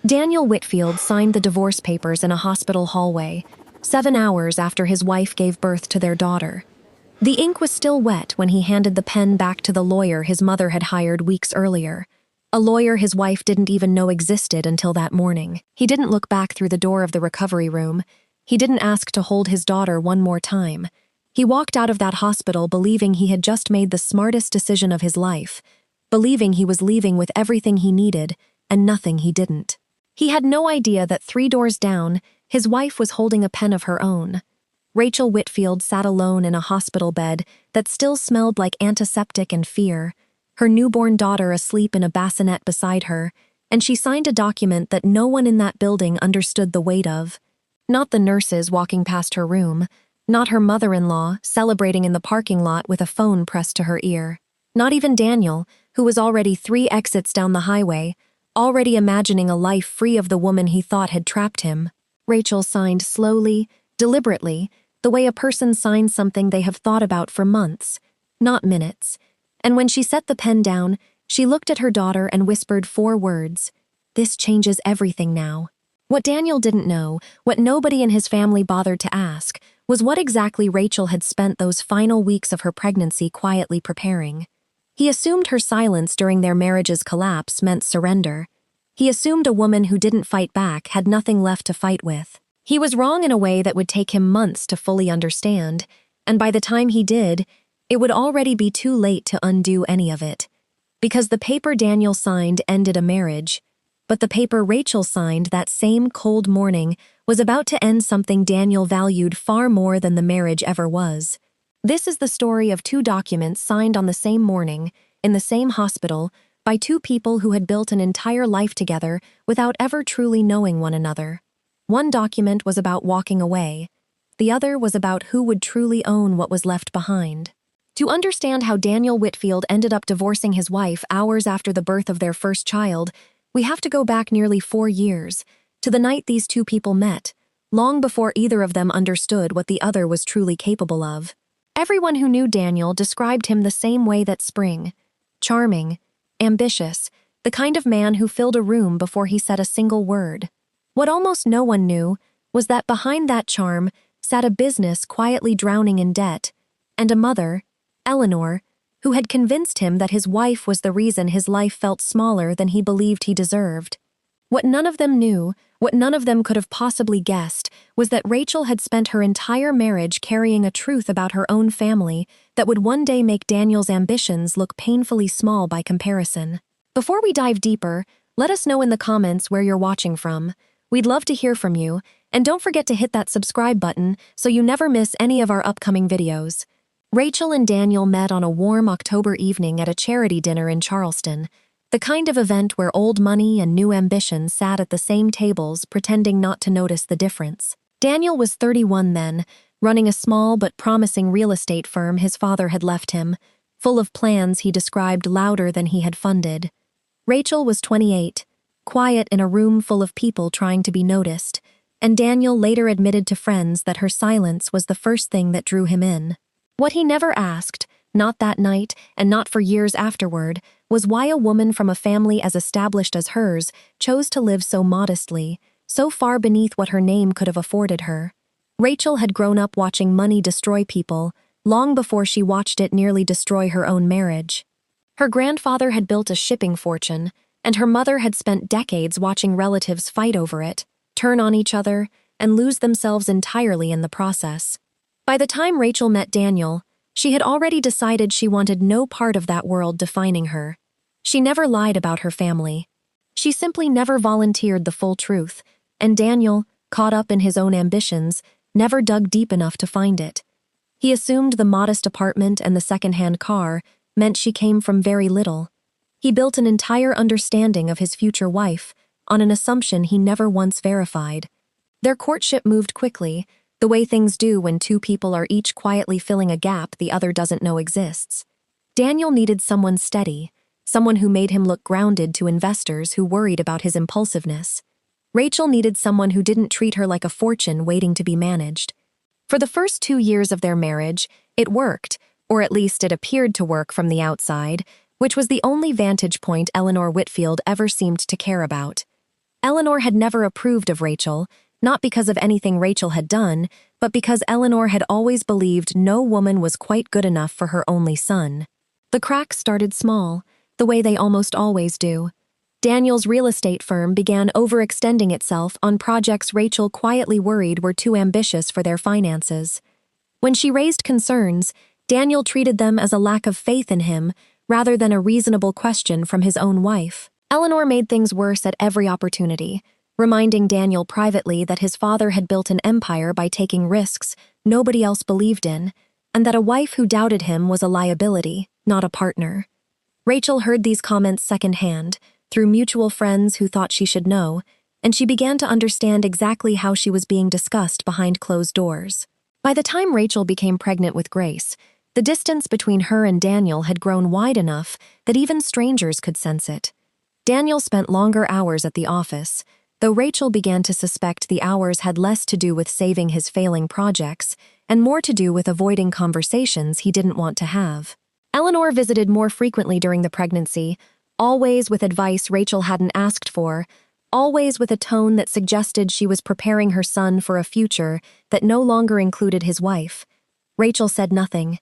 Daniel Whitfield signed the divorce papers in a hospital hallway, 7 hours after his wife gave birth to their daughter. The ink was still wet when he handed the pen back to the lawyer his mother had hired weeks earlier, a lawyer his wife didn't even know existed until that morning. He didn't look back through the door of the recovery room. He didn't ask to hold his daughter one more time. He walked out of that hospital believing he had just made the smartest decision of his life, believing he was leaving with everything he needed and nothing he didn't. He had no idea that 3 doors down, his wife was holding a pen of her own. Rachel Whitfield sat alone in a hospital bed that still smelled like antiseptic and fear, her newborn daughter asleep in a bassinet beside her, and she signed a document that no one in that building understood the weight of. Not the nurses walking past her room, not her mother-in-law celebrating in the parking lot with a phone pressed to her ear. Not even Daniel, who was already 3 exits down the highway, already imagining a life free of the woman he thought had trapped him. Rachel signed slowly, deliberately, the way a person signs something they have thought about for months, not minutes. And when she set the pen down, she looked at her daughter and whispered 4 words. "This changes everything now." What Daniel didn't know, what nobody in his family bothered to ask, was what exactly Rachel had spent those final weeks of her pregnancy quietly preparing. He assumed her silence during their marriage's collapse meant surrender. He assumed a woman who didn't fight back had nothing left to fight with. He was wrong in a way that would take him months to fully understand, and by the time he did, it would already be too late to undo any of it. Because the paper Daniel signed ended a marriage, but the paper Rachel signed that same cold morning was about to end something Daniel valued far more than the marriage ever was. This is the story of 2 documents signed on the same morning, in the same hospital, by 2 people who had built an entire life together without ever truly knowing one another. One document was about walking away. The other was about who would truly own what was left behind. To understand how Daniel Whitfield ended up divorcing his wife hours after the birth of their first child, we have to go back nearly 4 years, to the night these 2 people met, long before either of them understood what the other was truly capable of. Everyone who knew Daniel described him the same way that spring: charming, ambitious, the kind of man who filled a room before he said a single word. What almost no one knew was that behind that charm sat a business quietly drowning in debt, and a mother, Eleanor, who had convinced him that his wife was the reason his life felt smaller than he believed he deserved. What none of them knew, what none of them could have possibly guessed, was that Rachel had spent her entire marriage carrying a truth about her own family that would one day make Daniel's ambitions look painfully small by comparison. Before we dive deeper, let us know in the comments where you're watching from. We'd love to hear from you, and don't forget to hit that subscribe button so you never miss any of our upcoming videos. Rachel and Daniel met on a warm October evening at a charity dinner in Charleston, the kind of event where old money and new ambition sat at the same tables pretending not to notice the difference. Daniel was 31 then, running a small but promising real estate firm his father had left him, full of plans he described louder than he had funded. Rachel was 28, quiet in a room full of people trying to be noticed, and Daniel later admitted to friends that her silence was the first thing that drew him in. What he never asked, not that night and not for years afterward, was why a woman from a family as established as hers chose to live so modestly, so far beneath what her name could have afforded her. Rachel had grown up watching money destroy people, long before she watched it nearly destroy her own marriage. Her grandfather had built a shipping fortune, and her mother had spent decades watching relatives fight over it, turn on each other, and lose themselves entirely in the process. By the time Rachel met Daniel, she had already decided she wanted no part of that world defining her. She never lied about her family. She simply never volunteered the full truth, and Daniel, caught up in his own ambitions, never dug deep enough to find it. He assumed the modest apartment and the second-hand car meant she came from very little. He built an entire understanding of his future wife on an assumption he never once verified. Their courtship moved quickly, the way things do when 2 people are each quietly filling a gap the other doesn't know exists. Daniel needed someone steady, someone who made him look grounded to investors who worried about his impulsiveness. Rachel needed someone who didn't treat her like a fortune waiting to be managed. For the first 2 years of their marriage, it worked, or at least it appeared to work from the outside, which was the only vantage point Eleanor Whitfield ever seemed to care about. Eleanor had never approved of Rachel, not because of anything Rachel had done, but because Eleanor had always believed no woman was quite good enough for her only son. The cracks started small, the way they almost always do. Daniel's real estate firm began overextending itself on projects Rachel quietly worried were too ambitious for their finances. When she raised concerns, Daniel treated them as a lack of faith in him rather than a reasonable question from his own wife. Eleanor made things worse at every opportunity, reminding Daniel privately that his father had built an empire by taking risks nobody else believed in, and that a wife who doubted him was a liability, not a partner. Rachel heard these comments secondhand, through mutual friends who thought she should know, and she began to understand exactly how she was being discussed behind closed doors. By the time Rachel became pregnant with Grace, the distance between her and Daniel had grown wide enough that even strangers could sense it. Daniel spent longer hours at the office, though Rachel began to suspect the hours had less to do with saving his failing projects and more to do with avoiding conversations he didn't want to have. Eleanor visited more frequently during the pregnancy, always with advice Rachel hadn't asked for, always with a tone that suggested she was preparing her son for a future that no longer included his wife. Rachel said nothing.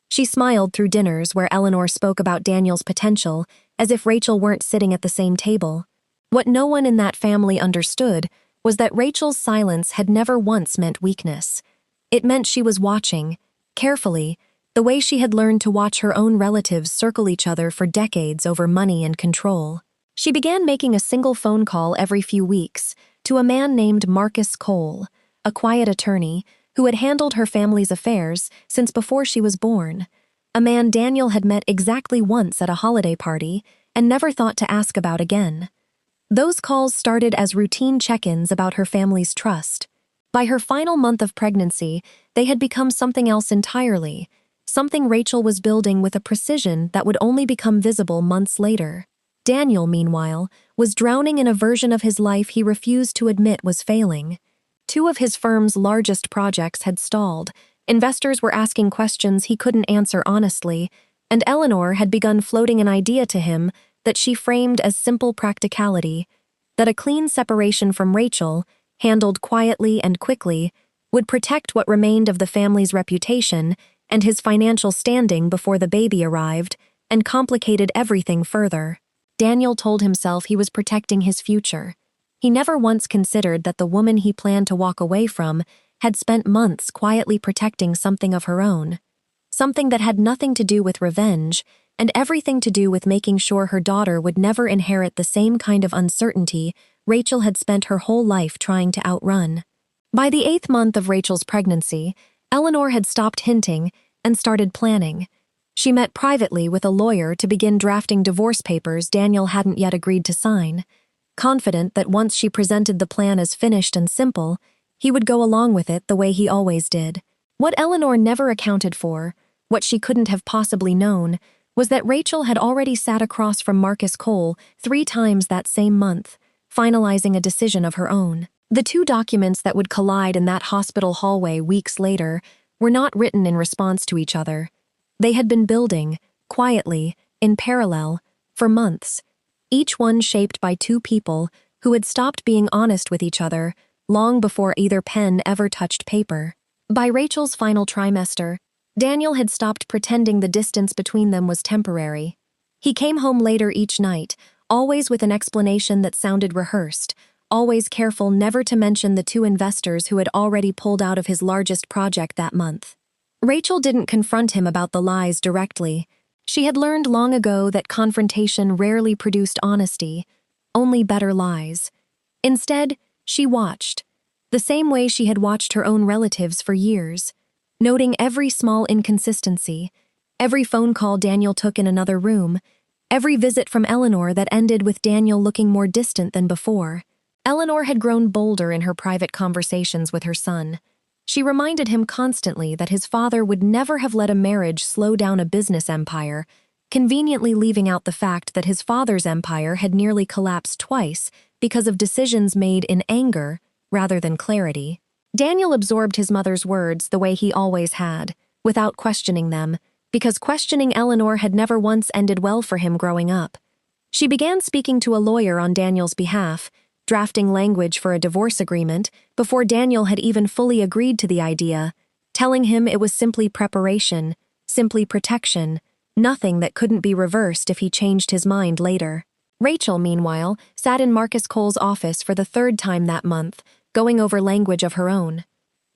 She smiled through dinners where Eleanor spoke about Daniel's potential, as if Rachel weren't sitting at the same table. What no one in that family understood was that Rachel's silence had never once meant weakness. It meant she was watching, carefully, the way she had learned to watch her own relatives circle each other for decades over money and control. She began making a single phone call every few weeks to a man named Marcus Cole, a quiet attorney who had handled her family's affairs since before she was born, a man Daniel had met exactly once at a holiday party and never thought to ask about again. Those calls started as routine check-ins about her family's trust. By her final month of pregnancy, they had become something else entirely, something Rachel was building with a precision that would only become visible months later. Daniel, meanwhile, was drowning in a version of his life he refused to admit was failing. Two of his firm's largest projects had stalled, investors were asking questions he couldn't answer honestly, and Eleanor had begun floating an idea to him that she framed as simple practicality, that a clean separation from Rachel, handled quietly and quickly, would protect what remained of the family's reputation and his financial standing before the baby arrived, and complicated everything further. Daniel told himself he was protecting his future. He never once considered that the woman he planned to walk away from had spent months quietly protecting something of her own, something that had nothing to do with revenge and everything to do with making sure her daughter would never inherit the same kind of uncertainty Rachel had spent her whole life trying to outrun. By the 8th month of Rachel's pregnancy, Eleanor had stopped hinting and started planning. She met privately with a lawyer to begin drafting divorce papers Daniel hadn't yet agreed to sign, confident that once she presented the plan as finished and simple, he would go along with it the way he always did. What Eleanor never accounted for, what she couldn't have possibly known, was that Rachel had already sat across from Marcus Cole 3 times that same month, finalizing a decision of her own. The 2 documents that would collide in that hospital hallway weeks later were not written in response to each other. They had been building, quietly, in parallel, for months, each one shaped by 2 people who had stopped being honest with each other long before either pen ever touched paper. By Rachel's final trimester, Daniel had stopped pretending the distance between them was temporary. He came home later each night, always with an explanation that sounded rehearsed, always careful never to mention the 2 investors who had already pulled out of his largest project that month. Rachel didn't confront him about the lies directly. She had learned long ago that confrontation rarely produced honesty, only better lies. Instead, she watched, the same way she had watched her own relatives for years, noting every small inconsistency, every phone call Daniel took in another room, every visit from Eleanor that ended with Daniel looking more distant than before. Eleanor had grown bolder in her private conversations with her son. She reminded him constantly that his father would never have let a marriage slow down a business empire, conveniently leaving out the fact that his father's empire had nearly collapsed twice because of decisions made in anger rather than clarity. Daniel absorbed his mother's words the way he always had, without questioning them, because questioning Eleanor had never once ended well for him growing up. She began speaking to a lawyer on Daniel's behalf, drafting language for a divorce agreement before Daniel had even fully agreed to the idea, telling him it was simply preparation, simply protection, nothing that couldn't be reversed if he changed his mind later. Rachel, meanwhile, sat in Marcus Cole's office for the third time that month, going over language of her own.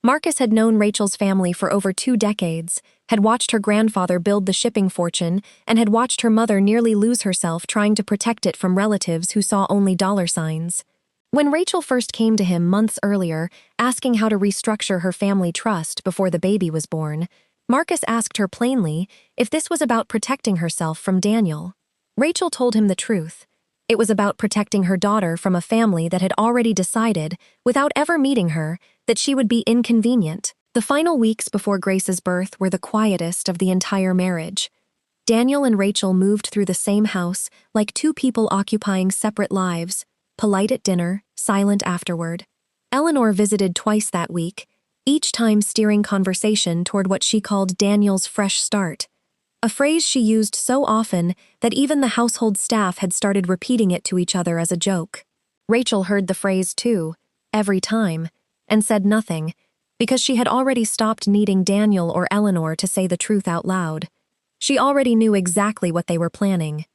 Marcus had known Rachel's family for over 2 decades, had watched her grandfather build the shipping fortune, and had watched her mother nearly lose herself trying to protect it from relatives who saw only dollar signs. When Rachel first came to him months earlier, asking how to restructure her family trust before the baby was born, Marcus asked her plainly if this was about protecting herself from Daniel. Rachel told him the truth. It was about protecting her daughter from a family that had already decided, without ever meeting her, that she would be inconvenient. The final weeks before Grace's birth were the quietest of the entire marriage. Daniel and Rachel moved through the same house like two people occupying separate lives, polite at dinner, silent afterward. Eleanor visited twice that week, each time steering conversation toward what she called Daniel's fresh start, a phrase she used so often that even the household staff had started repeating it to each other as a joke. Rachel heard the phrase too, every time, and said nothing, because she had already stopped needing Daniel or Eleanor to say the truth out loud. She already knew exactly what they were planning.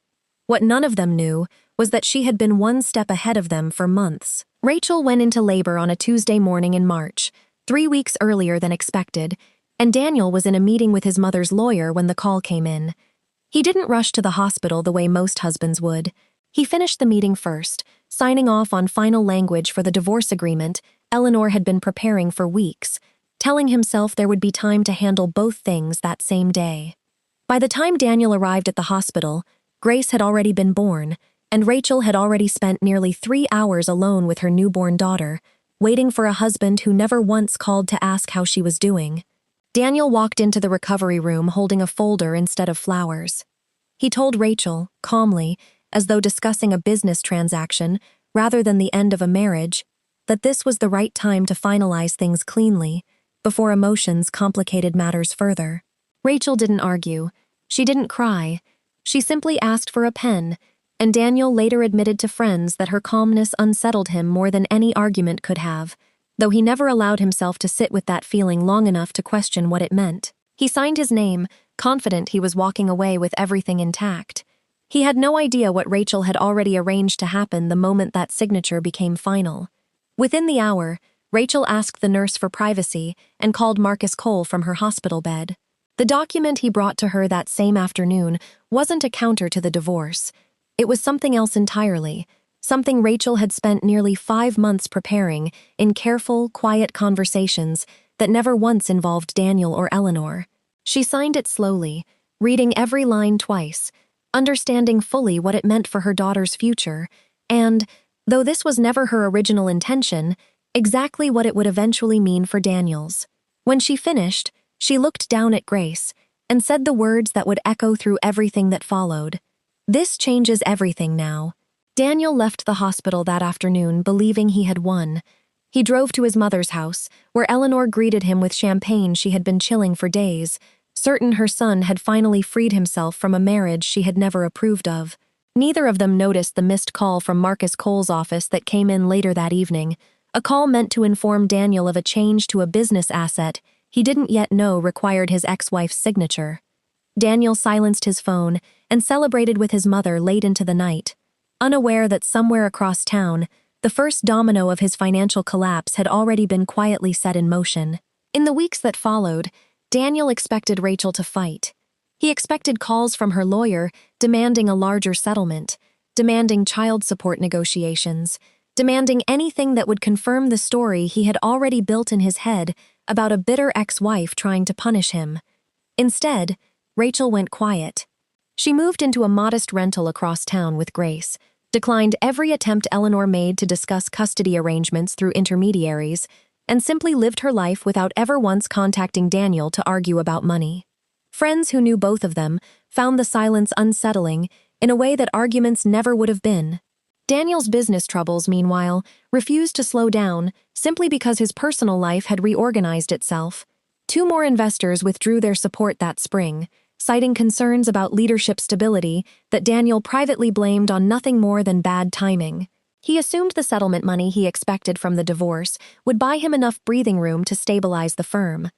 What none of them knew was that she had been one step ahead of them for months. Rachel went into labor on a Tuesday morning in March, 3 weeks earlier than expected, and Daniel was in a meeting with his mother's lawyer when the call came in. He didn't rush to the hospital the way most husbands would. He finished the meeting first, signing off on final language for the divorce agreement Eleanor had been preparing for weeks, telling himself there would be time to handle both things that same day. By the time Daniel arrived at the hospital, Grace had already been born, and Rachel had already spent nearly 3 hours alone with her newborn daughter, waiting for a husband who never once called to ask how she was doing. Daniel walked into the recovery room holding a folder instead of flowers. He told Rachel, calmly, as though discussing a business transaction rather than the end of a marriage, that this was the right time to finalize things cleanly, before emotions complicated matters further. Rachel didn't argue. She didn't cry. She simply asked for a pen, and Daniel later admitted to friends that her calmness unsettled him more than any argument could have, though he never allowed himself to sit with that feeling long enough to question what it meant. He signed his name, confident he was walking away with everything intact. He had no idea what Rachel had already arranged to happen the moment that signature became final. Within the hour, Rachel asked the nurse for privacy and called Marcus Cole from her hospital bed. The document he brought to her that same afternoon wasn't a counter to the divorce. It was something else entirely, something Rachel had spent nearly 5 months preparing in careful, quiet conversations that never once involved Daniel or Eleanor. She signed it slowly, reading every line twice, understanding fully what it meant for her daughter's future, and, though this was never her original intention, exactly what it would eventually mean for Daniel's. When she finished, she looked down at Grace and said the words that would echo through everything that followed. "This changes everything now." Daniel left the hospital that afternoon believing he had won. He drove to his mother's house, where Eleanor greeted him with champagne she had been chilling for days, certain her son had finally freed himself from a marriage she had never approved of. Neither of them noticed the missed call from Marcus Cole's office that came in later that evening, a call meant to inform Daniel of a change to a business asset he didn't yet know required his ex-wife's signature. Daniel silenced his phone and celebrated with his mother late into the night, unaware that somewhere across town, the first domino of his financial collapse had already been quietly set in motion. In the weeks that followed, Daniel expected Rachel to fight. He expected calls from her lawyer demanding a larger settlement, demanding child support negotiations, demanding anything that would confirm the story he had already built in his head about a bitter ex-wife trying to punish him. Instead, Rachel went quiet. She moved into a modest rental across town with Grace, declined every attempt Eleanor made to discuss custody arrangements through intermediaries, and simply lived her life without ever once contacting Daniel to argue about money. Friends who knew both of them found the silence unsettling in a way that arguments never would have been. Daniel's business troubles, meanwhile, refused to slow down simply because his personal life had reorganized itself. 2 more investors withdrew their support that spring, citing concerns about leadership stability that Daniel privately blamed on nothing more than bad timing. He assumed the settlement money he expected from the divorce would buy him enough breathing room to stabilize the firm.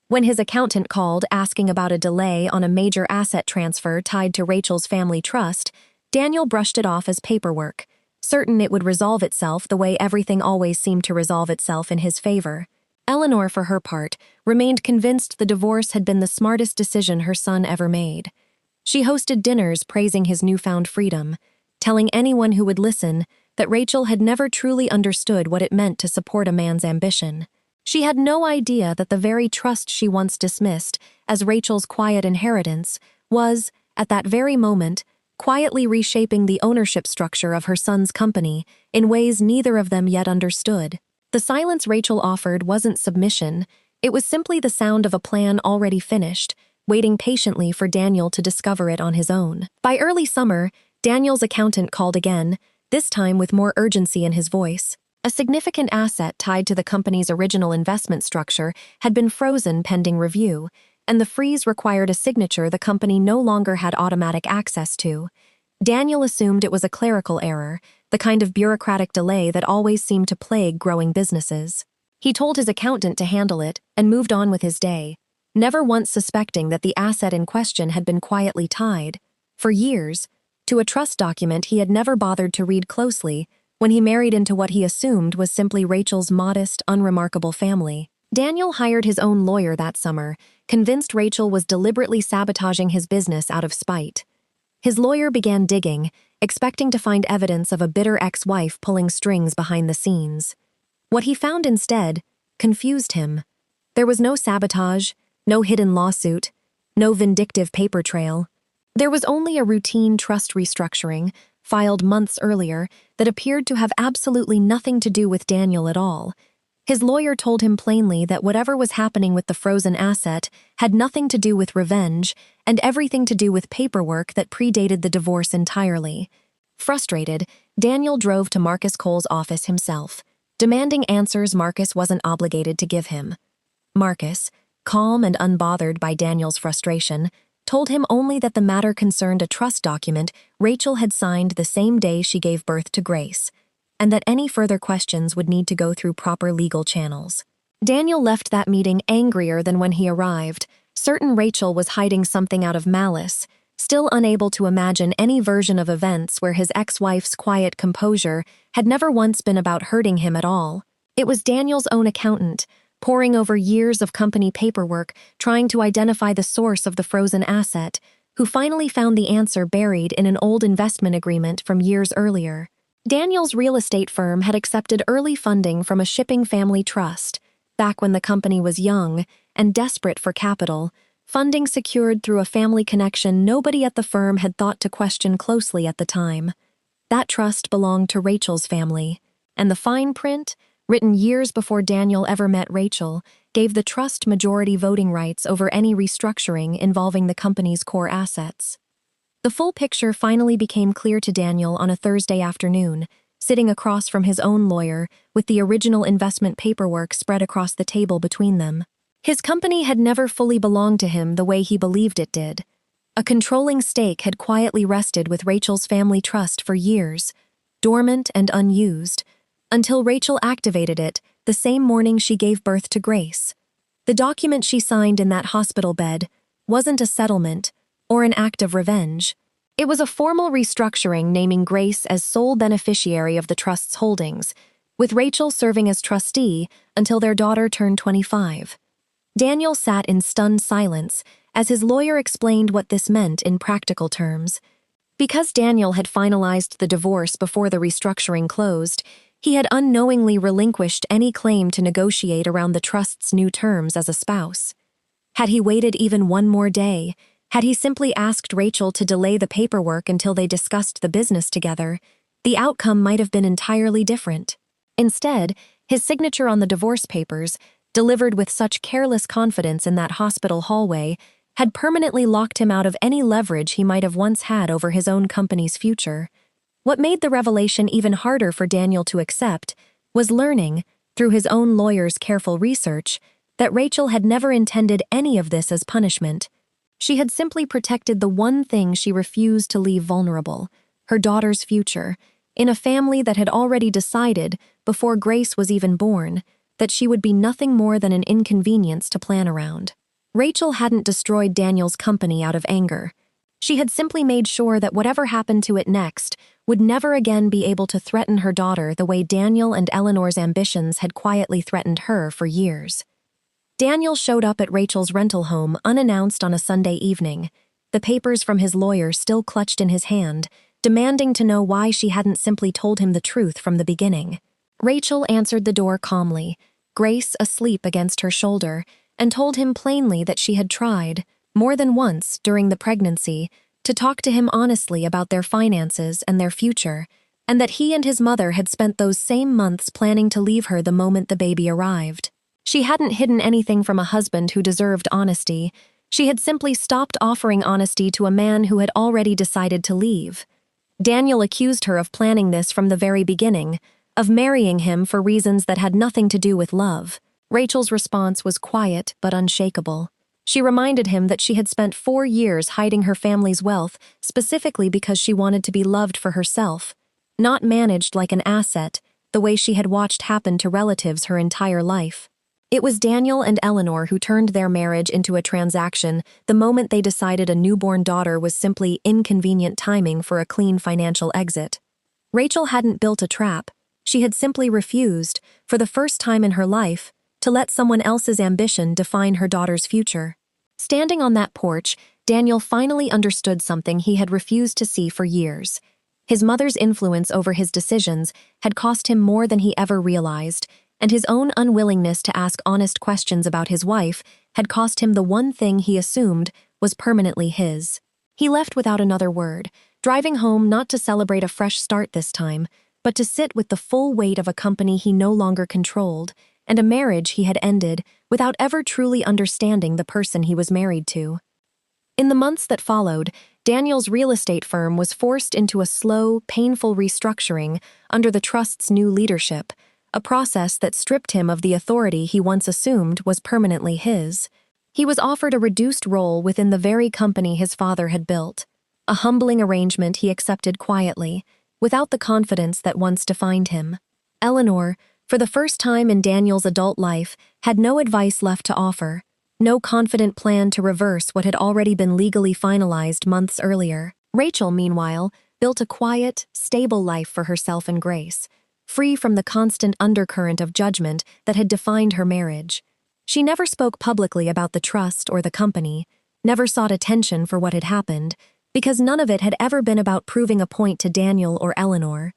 When his accountant called asking about a delay on a major asset transfer tied to Rachel's family trust, Daniel brushed it off as paperwork, certain it would resolve itself the way everything always seemed to resolve itself in his favor. Eleanor, for her part, remained convinced the divorce had been the smartest decision her son ever made. She hosted dinners praising his newfound freedom, telling anyone who would listen that Rachel had never truly understood what it meant to support a man's ambition. She had no idea that the very trust she once dismissed as Rachel's quiet inheritance was, at that very moment, quietly reshaping the ownership structure of her son's company in ways neither of them yet understood. The silence Rachel offered wasn't submission, it was simply the sound of a plan already finished, waiting patiently for Daniel to discover it on his own. By early summer, Daniel's accountant called again, this time with more urgency in his voice. A significant asset tied to the company's original investment structure had been frozen pending review, and the freeze required a signature the company no longer had automatic access to. Daniel assumed it was a clerical error, the kind of bureaucratic delay that always seemed to plague growing businesses. He told his accountant to handle it and moved on with his day, never once suspecting that the asset in question had been quietly tied, for years, to a trust document he had never bothered to read closely when he married into what he assumed was simply Rachel's modest, unremarkable family. Daniel hired his own lawyer that summer, convinced Rachel was deliberately sabotaging his business out of spite. His lawyer began digging, expecting to find evidence of a bitter ex-wife pulling strings behind the scenes. What he found instead confused him. There was no sabotage, no hidden lawsuit, no vindictive paper trail. There was only a routine trust restructuring, filed months earlier, that appeared to have absolutely nothing to do with Daniel at all. His lawyer told him plainly that whatever was happening with the frozen asset had nothing to do with revenge and everything to do with paperwork that predated the divorce entirely. Frustrated, Daniel drove to Marcus Cole's office himself, demanding answers Marcus wasn't obligated to give him. Marcus, calm and unbothered by Daniel's frustration, told him only that the matter concerned a trust document Rachel had signed the same day she gave birth to Grace, and that any further questions would need to go through proper legal channels. Daniel left that meeting angrier than when he arrived, certain Rachel was hiding something out of malice, still unable to imagine any version of events where his ex-wife's quiet composure had never once been about hurting him at all. It was Daniel's own accountant, poring over years of company paperwork, trying to identify the source of the frozen asset, who finally found the answer buried in an old investment agreement from years earlier. Daniel's real estate firm had accepted early funding from a shipping family trust, back when the company was young and desperate for capital, funding secured through a family connection nobody at the firm had thought to question closely at the time. That trust belonged to Rachel's family, and the fine print, written years before Daniel ever met Rachel, gave the trust majority voting rights over any restructuring involving the company's core assets. The full picture finally became clear to Daniel on a Thursday afternoon, sitting across from his own lawyer with the original investment paperwork spread across the table between them. His company had never fully belonged to him the way he believed it did. A controlling stake had quietly rested with Rachel's family trust for years, dormant and unused, until Rachel activated it the same morning she gave birth to Grace. The document she signed in that hospital bed wasn't a settlement or an act of revenge. It was a formal restructuring naming Grace as sole beneficiary of the trust's holdings, with Rachel serving as trustee until their daughter turned 25. Daniel sat in stunned silence as his lawyer explained what this meant in practical terms. Because Daniel had finalized the divorce before the restructuring closed, he had unknowingly relinquished any claim to negotiate around the trust's new terms as a spouse. Had he waited even one more day, had he simply asked Rachel to delay the paperwork until they discussed the business together, the outcome might have been entirely different. Instead, his signature on the divorce papers, delivered with such careless confidence in that hospital hallway, had permanently locked him out of any leverage he might have once had over his own company's future. What made the revelation even harder for Daniel to accept was learning, through his own lawyer's careful research, that Rachel had never intended any of this as punishment. She had simply protected the one thing she refused to leave vulnerable, her daughter's future, in a family that had already decided, before Grace was even born, that she would be nothing more than an inconvenience to plan around. Rachel hadn't destroyed Daniel's company out of anger. She had simply made sure that whatever happened to it next would never again be able to threaten her daughter the way Daniel and Eleanor's ambitions had quietly threatened her for years. Daniel showed up at Rachel's rental home unannounced on a Sunday evening, the papers from his lawyer still clutched in his hand, demanding to know why she hadn't simply told him the truth from the beginning. Rachel answered the door calmly, Grace asleep against her shoulder, and told him plainly that she had tried, more than once during the pregnancy, to talk to him honestly about their finances and their future, and that he and his mother had spent those same months planning to leave her the moment the baby arrived. She hadn't hidden anything from a husband who deserved honesty. She had simply stopped offering honesty to a man who had already decided to leave. Daniel accused her of planning this from the very beginning, of marrying him for reasons that had nothing to do with love. Rachel's response was quiet but unshakable. She reminded him that she had spent 4 years hiding her family's wealth specifically because she wanted to be loved for herself, not managed like an asset, the way she had watched happen to relatives her entire life. It was Daniel and Eleanor who turned their marriage into a transaction the moment they decided a newborn daughter was simply inconvenient timing for a clean financial exit. Rachel hadn't built a trap. She had simply refused, for the first time in her life, to let someone else's ambition define her daughter's future. Standing on that porch, Daniel finally understood something he had refused to see for years. His mother's influence over his decisions had cost him more than he ever realized, and his own unwillingness to ask honest questions about his wife had cost him the one thing he assumed was permanently his. He left without another word, driving home not to celebrate a fresh start this time, but to sit with the full weight of a company he no longer controlled, and a marriage he had ended without ever truly understanding the person he was married to. In the months that followed, Daniel's real estate firm was forced into a slow, painful restructuring under the trust's new leadership, a process that stripped him of the authority he once assumed was permanently his. He was offered a reduced role within the very company his father had built, a humbling arrangement he accepted quietly, without the confidence that once defined him. Eleanor, for the first time in Daniel's adult life, had no advice left to offer, no confident plan to reverse what had already been legally finalized months earlier. Rachel, meanwhile, built a quiet, stable life for herself and Grace, free from the constant undercurrent of judgment that had defined her marriage. She never spoke publicly about the trust or the company, never sought attention for what had happened, because none of it had ever been about proving a point to Daniel or Eleanor.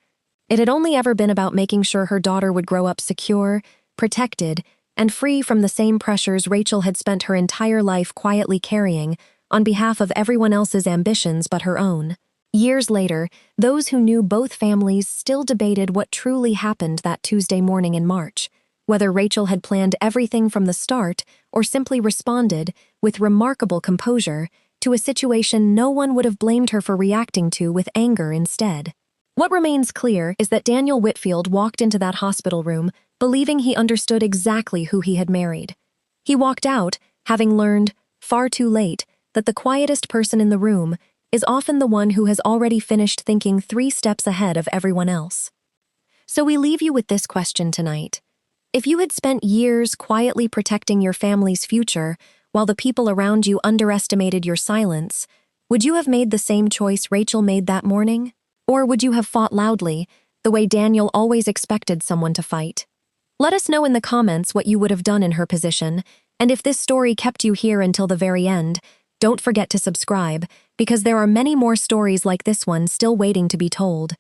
It had only ever been about making sure her daughter would grow up secure, protected, and free from the same pressures Rachel had spent her entire life quietly carrying on behalf of everyone else's ambitions but her own. Years later, those who knew both families still debated what truly happened that Tuesday morning in March, whether Rachel had planned everything from the start or simply responded, with remarkable composure, to a situation no one would have blamed her for reacting to with anger instead. What remains clear is that Daniel Whitfield walked into that hospital room believing he understood exactly who he had married. He walked out, having learned, far too late, that the quietest person in the room is often the one who has already finished thinking 3 steps ahead of everyone else. So we leave you with this question tonight. If you had spent years quietly protecting your family's future while the people around you underestimated your silence, would you have made the same choice Rachel made that morning? Or would you have fought loudly, the way Daniel always expected someone to fight? Let us know in the comments what you would have done in her position, and if this story kept you here until the very end, don't forget to subscribe, because there are many more stories like this one still waiting to be told.